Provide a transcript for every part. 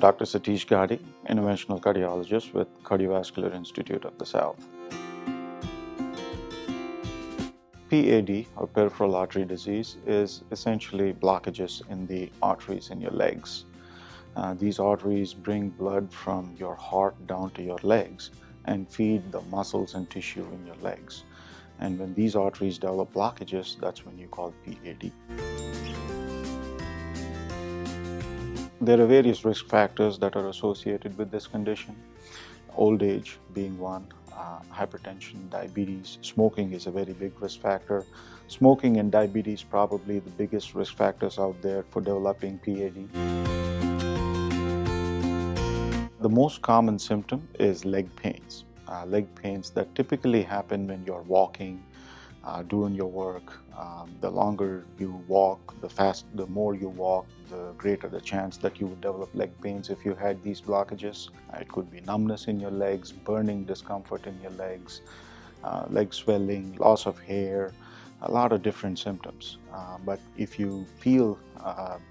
Dr. Satish Gadi, interventional cardiologist with Cardiovascular Institute of the South. PAD, or peripheral artery disease, is essentially blockages in the arteries in your legs. These arteries bring blood from your heart down to your legs and feed the muscles and tissue in your legs. And when these arteries develop blockages, that's when you call PAD. There are various risk factors that are associated with this condition. Old age being one, hypertension, diabetes, smoking is a very big risk factor. Smoking and diabetes probably the biggest risk factors out there for developing PAD. The most common symptom is leg pains. Leg pains that typically happen when you're walking, doing your work. The longer you walk, the more you walk, the greater the chance that you would develop leg pains if you had these blockages. It could be numbness in your legs, burning discomfort in your legs, leg swelling, loss of hair, a lot of different symptoms. But if you feel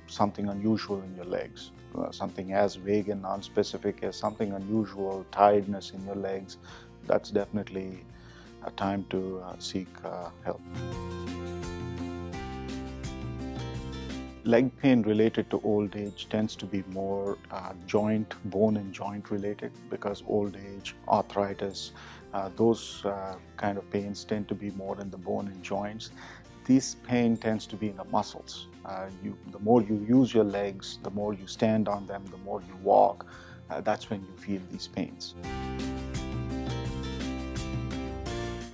something unusual in your legs, something as vague and non-specific as something unusual, tiredness in your legs, that's definitely a time to seek help. Leg pain related to old age tends to be more bone and joint related, because old age, arthritis, those kind of pains tend to be more in the bone and joints. This pain tends to be in the muscles. The more you use your legs, the more you stand on them, the more you walk, that's when you feel these pains.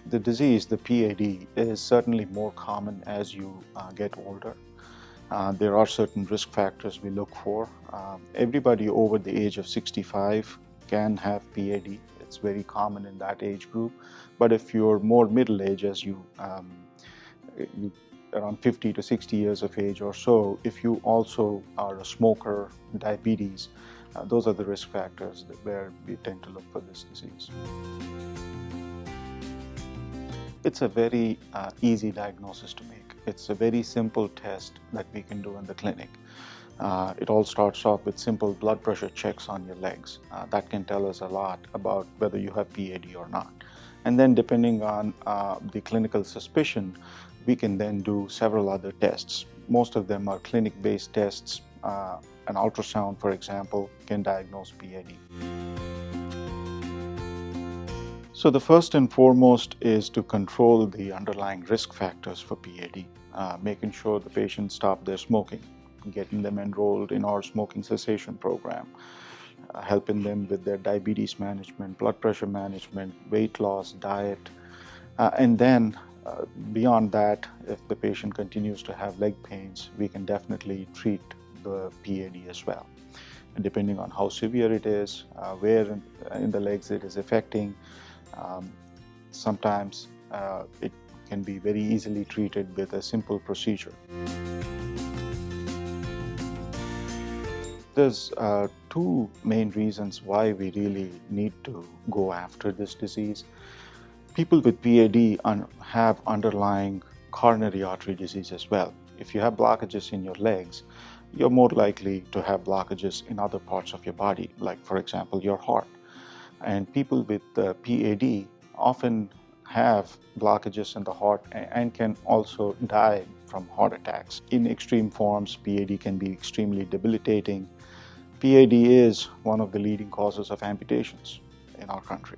The disease, the PAD, is certainly more common as you get older. There are certain risk factors we look for. Everybody over the age of 65 can have PAD. It's very common in that age group. But if you're more middle age, as you around 50 to 60 years of age or so, if you also are a smoker, diabetes, those are the risk factors where we tend to look for this disease. It's a very easy diagnosis to make. It's a very simple test that we can do in the clinic. It all starts off with simple blood pressure checks on your legs. That can tell us a lot about whether you have PAD or not. And then depending on the clinical suspicion, we can then do several other tests. Most of them are clinic-based tests. An ultrasound, for example, can diagnose PAD. So the first and foremost is to control the underlying risk factors for PAD, making sure the patients stop their smoking, getting them enrolled in our smoking cessation program, helping them with their diabetes management, blood pressure management, weight loss, diet, and then beyond that, if the patient continues to have leg pains, we can definitely treat the PAD as well. And depending on how severe it is, where in the legs it is affecting, sometimes it can be very easily treated with a simple procedure. There's two main reasons why we really need to go after this disease. People with PAD have underlying coronary artery disease as well. If you have blockages in your legs, you're more likely to have blockages in other parts of your body, like, for example, your heart. And people with PAD often have blockages in the heart and can also die from heart attacks. In extreme forms, PAD can be extremely debilitating. PAD is one of the leading causes of amputations in our country.